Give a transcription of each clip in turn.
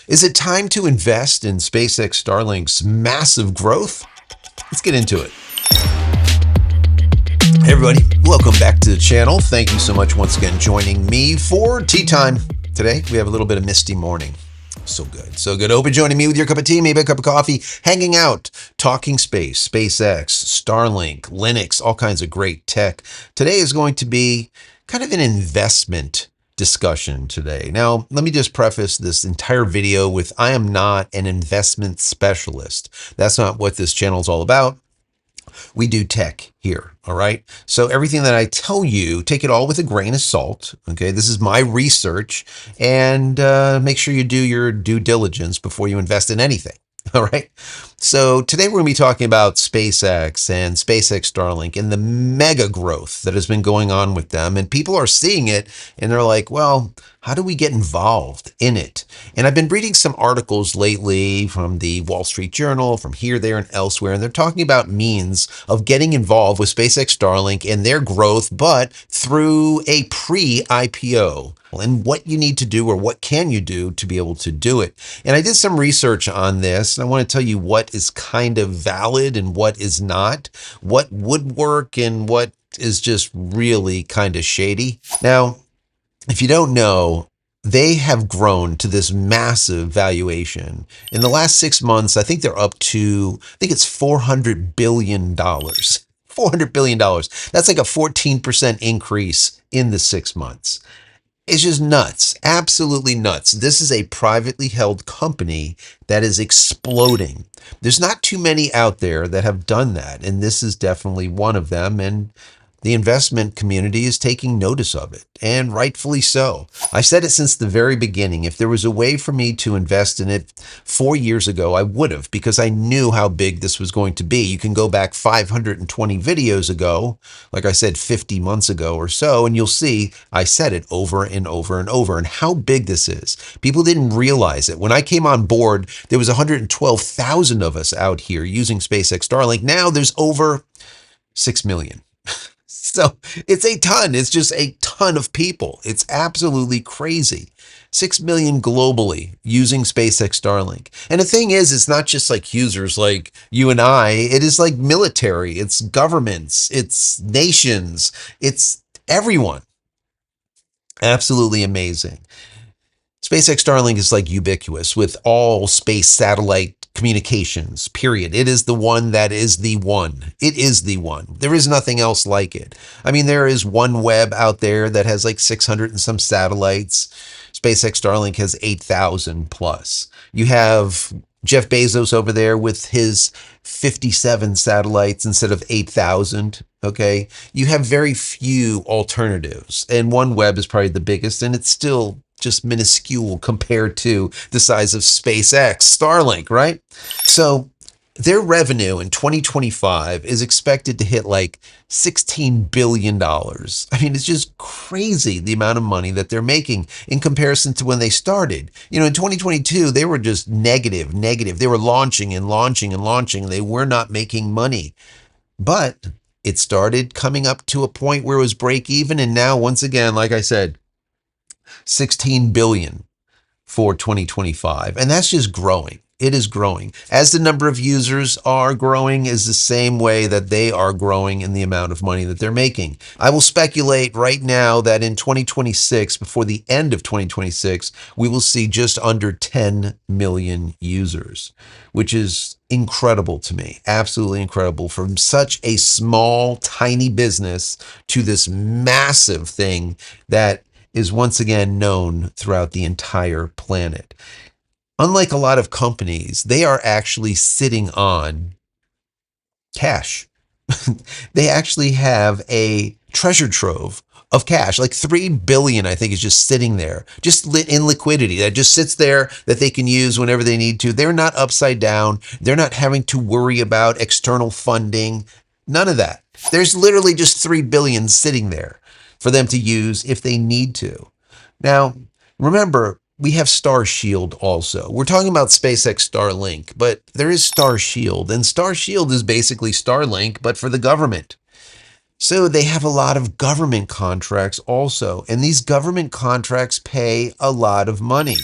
Is it time to invest in SpaceX Starlink's massive growth? Let's get into it. Hey everybody, welcome back to the channel. Thank you so much once again joining me for tea time. Today we have a little bit of misty morning. So good, so good. Hope you're joining me with your cup of tea, maybe a cup of coffee, hanging out, talking space, SpaceX, Starlink, Linux, all kinds of great tech. Today is going to be kind of an investment discussion today. Now, let me just preface this entire video with I am not an investment specialist. That's not what this channel is all about. We do tech here, all right? So everything that I tell you, take it all with a grain of salt, okay? This is my research, and make sure you do your due diligence before you invest in anything, all right? So today we're going to be talking about SpaceX and SpaceX Starlink and the mega growth that has been going on with them. And people are seeing it and they're like, well, how do we get involved in it? And I've been reading some articles lately from the Wall Street Journal, from here, there, and elsewhere, and they're talking about means of getting involved with SpaceX Starlink and their growth, but through a pre-IPO, and what you need to do or what can you do to be able to do it. And I did some research on this, and I want to tell you what is kind of valid and what is not, what would work and what is just really kind of shady. Now, if you don't know, they have grown to this massive valuation. In the last 6 months, I think they're up to, I think it's $400 billion. $400 billion. That's like a 14% increase in the 6 months. It's just nuts, absolutely nuts. This is a privately held company that is exploding. There's not too many out there that have done that, and this is definitely one of them. And the investment community is taking notice of it, and rightfully so. I said it since the very beginning. If there was a way for me to invest in it 4 years ago, I would have, because I knew how big this was going to be. You can go back 520 videos ago, like I said, 50 months ago or so, and you'll see I said it over and over and over, and how big this is. People didn't realize it. When I came on board, there was 112,000 of us out here using SpaceX Starlink. Now there's over 6 million. So it's a ton. It's just a ton of people. It's absolutely crazy. 6 million globally using SpaceX Starlink. And the thing is, it's not just like users like you and I. It is like military. It's governments. It's nations. It's everyone. Absolutely amazing. SpaceX Starlink is like ubiquitous with all space satellite communications, period. It is the one that is the one. It is the one. There is nothing else like it. I mean, there is OneWeb out there that has like 600 and some satellites. SpaceX Starlink has 8,000 plus. You have Jeff Bezos over there with his 57 satellites instead of 8,000. Okay. You have very few alternatives, and OneWeb is probably the biggest, and it's still just minuscule compared to the size of SpaceX Starlink, right? So their revenue in 2025 is expected to hit like $16 billion. I mean, it's just crazy the amount of money that they're making in comparison to when they started. You know, in 2022, they were just negative. They were launching and launching and launching, and they were not making money. But it started coming up to a point where it was break even. And now, once again, like I said, 16 billion for 2025. And that's just growing. It is growing. As the number of users are growing is the same way that they are growing in the amount of money that they're making. I will speculate right now that in 2026, before the end of 2026, we will see just under 10 million users, which is incredible to me. Absolutely incredible. From such a small, tiny business to this massive thing that is once again known throughout the entire planet. Unlike a lot of companies, they are actually sitting on cash. They actually have a treasure trove of cash, like 3 billion, I think, is just sitting there, just in liquidity that just sits there that they can use whenever they need to. They're not upside down. They're not having to worry about external funding. None of that. There's literally just 3 billion sitting there for them to use if they need to. Now, remember, we have Starshield also. We're talking about SpaceX Starlink, but there is Starshield, and Starshield is basically Starlink, but for the government. So they have a lot of government contracts also, and these government contracts pay a lot of money.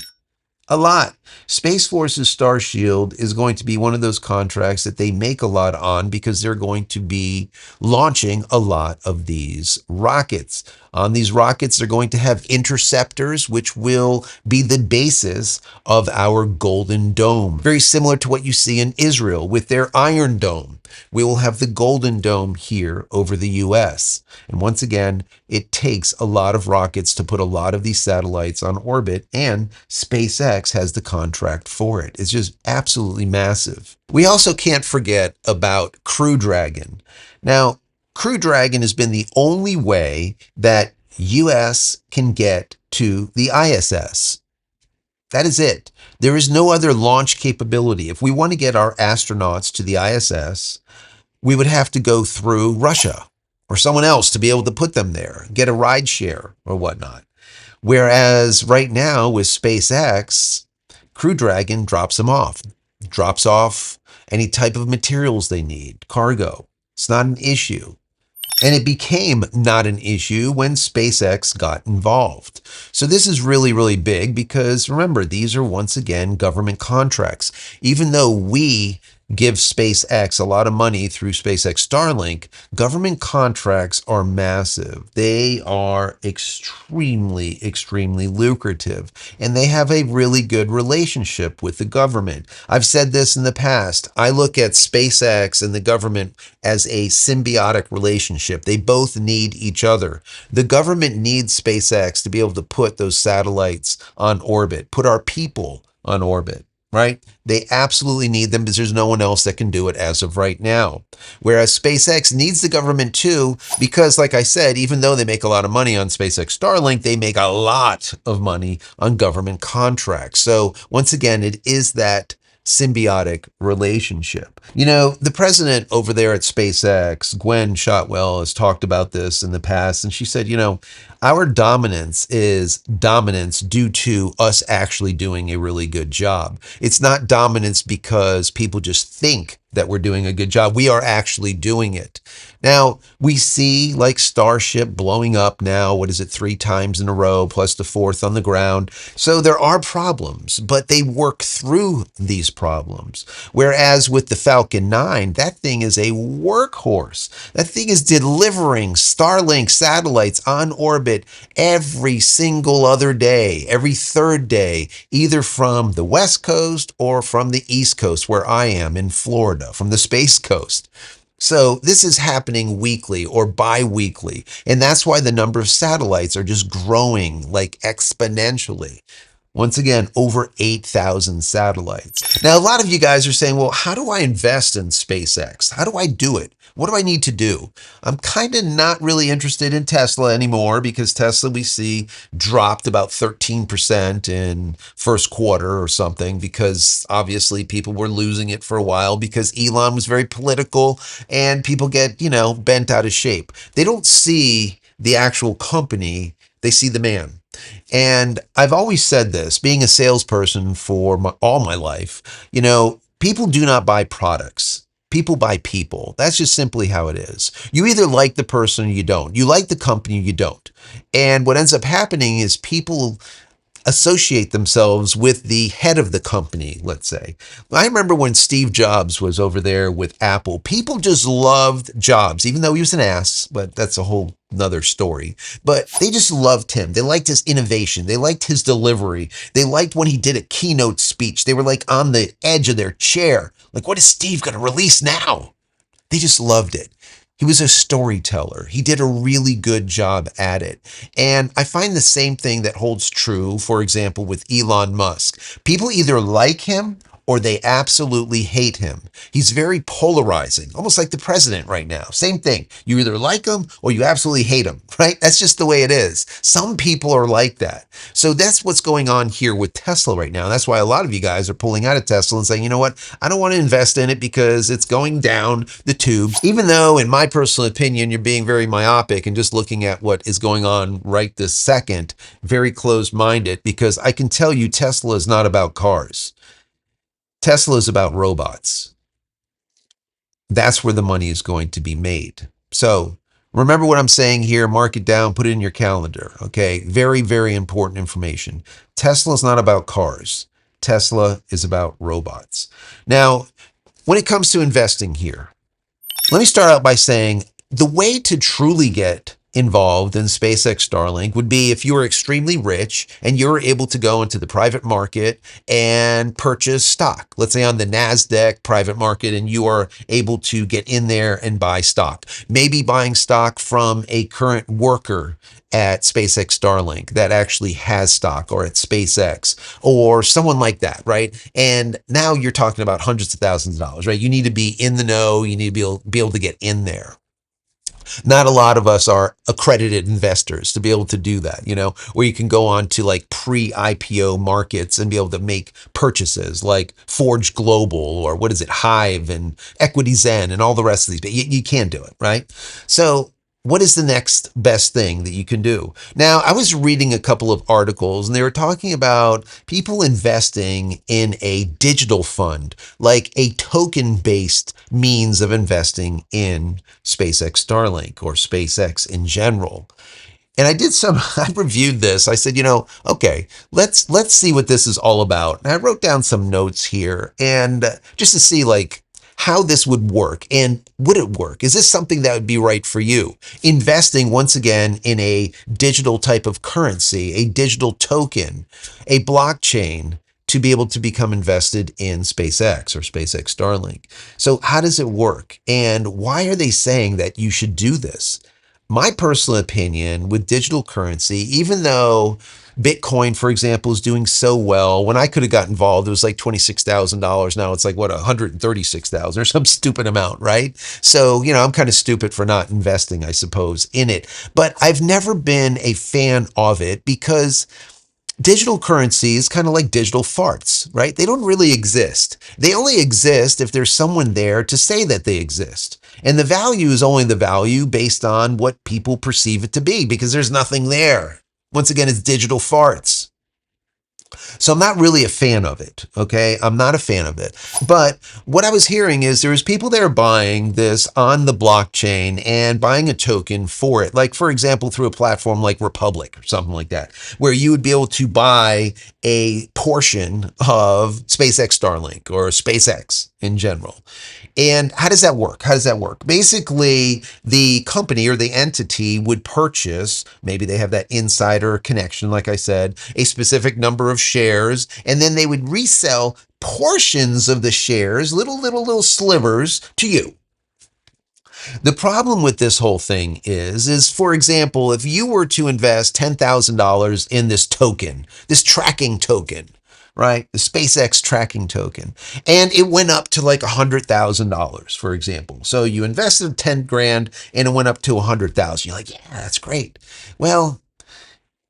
A lot. Space Force's Starshield is going to be one of those contracts that they make a lot on because they're going to be launching a lot of these rockets. On these rockets, they're going to have interceptors, which will be the basis of our Golden Dome. Very similar to what you see in Israel with their Iron Dome. We will have the Golden Dome here over the US. And once again, it takes a lot of rockets to put a lot of these satellites on orbit, and SpaceX has the contract for it. It's just absolutely massive. We also can't forget about Crew Dragon. Now, Crew Dragon has been the only way that US can get to the ISS. That is it. There is no other launch capability. If we want to get our astronauts to the ISS, we would have to go through Russia or someone else to be able to put them there, get a ride share or whatnot. Whereas right now with SpaceX, Crew Dragon drops off any type of materials they need, cargo. It's not an issue. And it became not an issue when SpaceX got involved. So this is really, really big because remember, these are once again government contracts. Even though we give SpaceX a lot of money through SpaceX Starlink, government contracts are massive. They are extremely, extremely lucrative, and they have a really good relationship with the government. I've said this in the past. I look at SpaceX and the government as a symbiotic relationship. They both need each other. The government needs SpaceX to be able to put those satellites on orbit, put our people on orbit, right? They absolutely need them because there's no one else that can do it as of right now. Whereas SpaceX needs the government too, because like I said, even though they make a lot of money on SpaceX Starlink, they make a lot of money on government contracts. So once again, it is that symbiotic relationship. You know, the president over there at SpaceX, Gwen Shotwell, has talked about this in the past, and she said, you know, our dominance is dominance due to us actually doing a really good job. It's not dominance because people just think that we're doing a good job. We are actually doing it. Now, we see like Starship blowing up now, what is it, 3 times in a row, plus the 4th on the ground. So there are problems, but they work through these problems. Whereas with the Falcon 9, that thing is a workhorse. That thing is delivering Starlink satellites on orbit every single other day, every third day, either from the West Coast or from the East Coast, where I am in Florida, from the Space Coast. So this is happening weekly or bi-weekly, and that's why the number of satellites are just growing like exponentially. Once again, over 8,000 satellites. Now, a lot of you guys are saying, well, how do I invest in SpaceX? How do I do it? What do I need to do? I'm kind of not really interested in Tesla anymore because Tesla, we see, dropped about 13% in first quarter or something because obviously people were losing it for a while because Elon was very political and people get, you know, bent out of shape. They don't see the actual company, they see the man. And I've always said this, being a salesperson for all my life, you know, people do not buy products. People buy people. That's just simply how it is. You either like the person or you don't. You like the company or you don't. And what ends up happening is people associate themselves with the head of the company, let's say. I remember when Steve Jobs was over there with Apple, people just loved Jobs, even though he was an ass, but that's a whole another story. But they just loved him. They liked his innovation. They liked his delivery. They liked when he did a keynote speech. They were like on the edge of their chair. Like, what is Steve going to release now? They just loved it. He was a storyteller. He did a really good job at it. And I find the same thing that holds true, for example, with Elon Musk. People either like him or they absolutely hate him. He's very polarizing, almost like the president right now. Same thing. You either like him or you absolutely hate him, right? That's just the way it is. Some people are like that. So that's what's going on here with Tesla right now. That's why a lot of you guys are pulling out of Tesla and saying, you know what? I don't want to invest in it because it's going down the tubes. Even though, in my personal opinion, you're being very myopic and just looking at what is going on right this second, very closed-minded, because I can tell you Tesla is not about cars. Tesla is about robots. That's where the money is going to be made. So remember what I'm saying here, mark it down, put it in your calendar, okay? Very, very important information. Tesla is not about cars. Tesla is about robots. Now, when it comes to investing here, let me start out by saying the way to truly get involved in SpaceX Starlink would be if you were extremely rich and you're able to go into the private market and purchase stock. Let's say on the NASDAQ private market, and you are able to get in there and buy stock. Maybe buying stock from a current worker at SpaceX Starlink that actually has stock, or at SpaceX, or someone like that, right? And now you're talking about hundreds of thousands of dollars, right? You need to be in the know. You need to be able to get in there. Not a lot of us are accredited investors to be able to do that, where you can go on to like pre-IPO markets and be able to make purchases like Forge Global, or what is it, Hive and Equity Zen and all the rest of these. But you can't do it, right? So what is the next best thing that you can do? Now, I was reading a couple of articles and they were talking about people investing in a digital fund, like a token-based means of investing in SpaceX Starlink or SpaceX in general. And I reviewed this. I said, okay, let's see what this is all about. And I wrote down some notes here, and just to see like how this would work, and would it work? Is this something that would be right for you? Investing once again in a digital type of currency, a digital token, a blockchain, to be able to become invested in SpaceX or SpaceX Starlink. So how does it work? And why are they saying that you should do this? My personal opinion with digital currency, even though Bitcoin, for example, is doing so well, when I could have got involved, it was like $26,000. Now it's like, what, 136,000 or some stupid amount, right? So, I'm kind of stupid for not investing, I suppose, in it. But I've never been a fan of it because digital currency is kind of like digital farts, right? They don't really exist. They only exist if there's someone there to say that they exist. And the value is only the value based on what people perceive it to be, because there's nothing there. Once again, it's digital farts. So I'm not really a fan of it, okay? I'm not a fan of it. But what I was hearing is there's people that are buying this on the blockchain and buying a token for it. Like, for example, through a platform like Republic or something like that, where you would be able to buy a portion of SpaceX Starlink or SpaceX in general. And how does that work? How does that work? Basically, the company or the entity would purchase, maybe they have that insider connection, like I said, a specific number of shares, and then they would resell portions of the shares, little slivers, to you. The problem with this whole thing is, for example, if you were to invest $10,000 in this token, this tracking token, right? The SpaceX tracking token, and it went up to like $100,000, for example. So you invested 10 grand and it went up to 100,000. You're like, yeah, that's great. Well,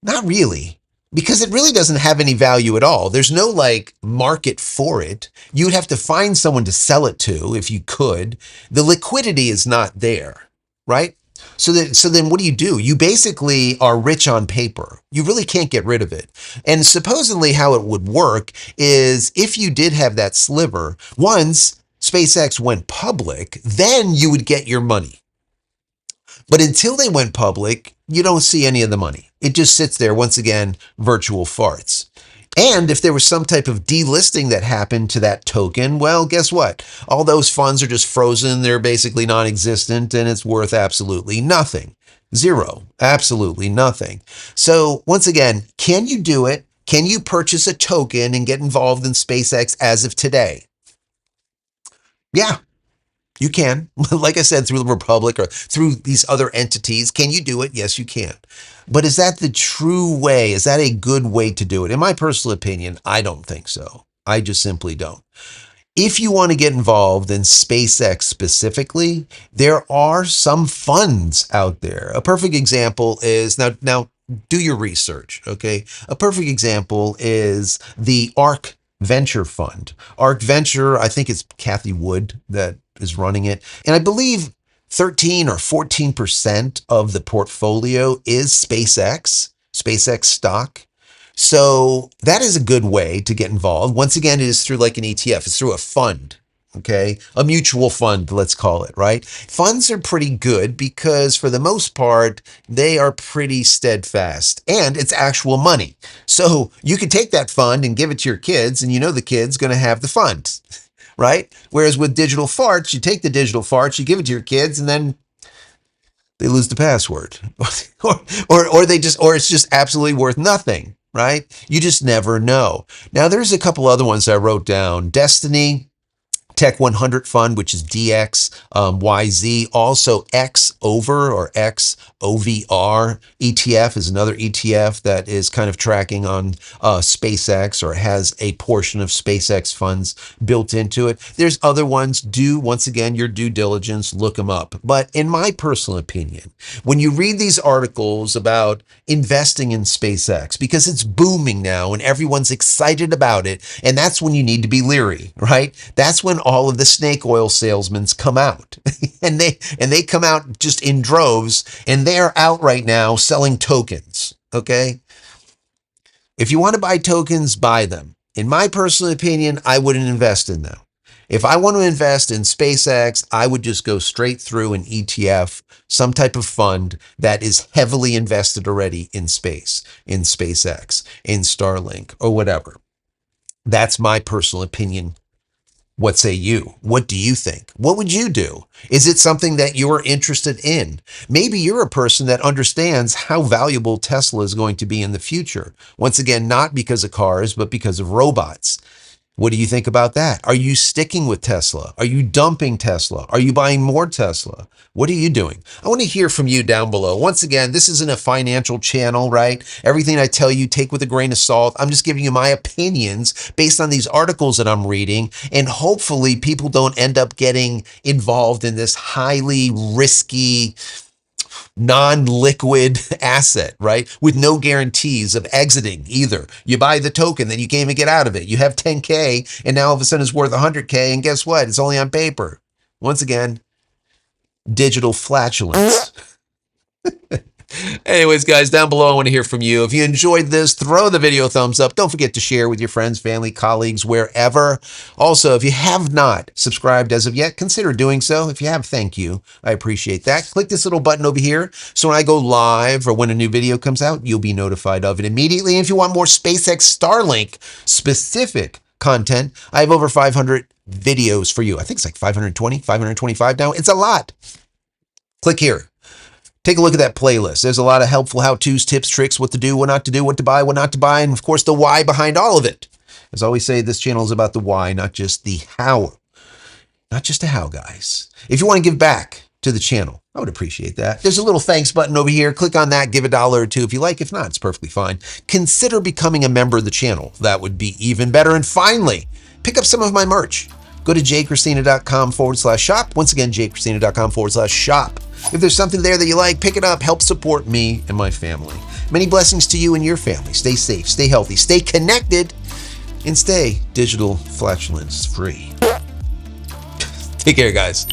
not really, because it really doesn't have any value at all. There's no like market for it. You'd have to find someone to sell it to if you could. The liquidity is not there, right? So then what do? You basically are rich on paper. You really can't get rid of it. And supposedly how it would work is if you did have that sliver, once SpaceX went public, then you would get your money. But until they went public, you don't see any of the money. It just sits there, once again, virtual farts. And if there was some type of delisting that happened to that token, well, guess what? All those funds are just frozen. They're basically non-existent, and it's worth absolutely nothing. Zero. Absolutely nothing. So once again, can you do it? Can you purchase a token and get involved in SpaceX as of today? Yeah. You can, like I said, through the Republic or through these other entities. Can you do it? Yes, you can. But is that the true way? Is that a good way to do it? In my personal opinion, I don't think so. I just simply don't. If you want to get involved in SpaceX specifically, there are some funds out there. A perfect example is, now do your research, okay? A perfect example is the ARK Venture Fund. ARK Venture, I think it's Kathy Wood that is running it. And I believe 13 or 14% of the portfolio is SpaceX stock. So that is a good way to get involved. Once again, it is through like an ETF. It's through a fund. Okay, a mutual fund, let's call it, right? Funds are pretty good because for the most part, they are pretty steadfast and it's actual money. So you could take that fund and give it to your kids and you know the kid's going to have the fund, right? Whereas with digital farts, you take the digital farts, you give it to your kids and then they lose the password or it's just absolutely worth nothing, right? You just never know. Now there's a couple other ones I wrote down. Destiny Tech 100 Fund, which is DX, YZ, also X over or X OVR ETF is another ETF that is kind of tracking on SpaceX or has a portion of SpaceX funds built into it. There's other ones. Do, once again, your due diligence, look them up. But in my personal opinion, when you read these articles about investing in SpaceX, because it's booming now and everyone's excited about it, and that's when you need to be leery, right? That's when all of the snake oil salesmen come out and they come out just in droves and they're out right now selling tokens. Okay. If you want to buy tokens, buy them. In my personal opinion, I wouldn't invest in them. If I want to invest in SpaceX, I would just go straight through an ETF, some type of fund that is heavily invested already in space, in SpaceX, in Starlink, or whatever. That's my personal opinion. What say you? What do you think? What would you do? Is it something that you're interested in? Maybe you're a person that understands how valuable Tesla is going to be in the future. Once again, not because of cars, but because of robots. What do you think about that? Are you sticking with Tesla? Are you dumping Tesla? Are you buying more Tesla? What are you doing? I want to hear from you down below. Once again, this isn't a financial channel, right? Everything I tell you, take with a grain of salt. I'm just giving you my opinions based on these articles that I'm reading. And hopefully people don't end up getting involved in this highly risky, non-liquid asset, right? With no guarantees of exiting either. You buy the token, then you can't even get out of it. You have 10K and now all of a sudden it's worth 100K and guess what? It's only on paper. Once again, digital flatulence. Anyways, guys, down below, I want to hear from you. If you enjoyed this, throw the video a thumbs up. Don't forget to share with your friends, family, colleagues, wherever. Also, if you have not subscribed as of yet, consider doing so. If you have, thank you. I appreciate that. Click this little button over here so when I go live or when a new video comes out, you'll be notified of it immediately. And if you want more SpaceX Starlink specific content, I have over 500 videos for you. I think it's like 520, 525 now. It's a lot. Click here. Take a look at that playlist. There's a lot of helpful how-tos, tips, tricks, what to do, what not to do, what to buy, what not to buy, and of course the why behind all of it. As I always say, this channel is about the why, not just the how. Not just the how, guys. If you want to give back to the channel, I would appreciate that. There's a little thanks button over here. Click on that, give $1 or $2 if you like. If not, it's perfectly fine. Consider becoming a member of the channel. That would be even better. And finally, pick up some of my merch. Go to JCristina.com/shop. Once again, JCristina.com/shop. If there's something there that you like, pick it up. Help support me and my family. Many blessings to you and your family. Stay safe, stay healthy, stay connected, and stay digital flatulence free. Take care, guys.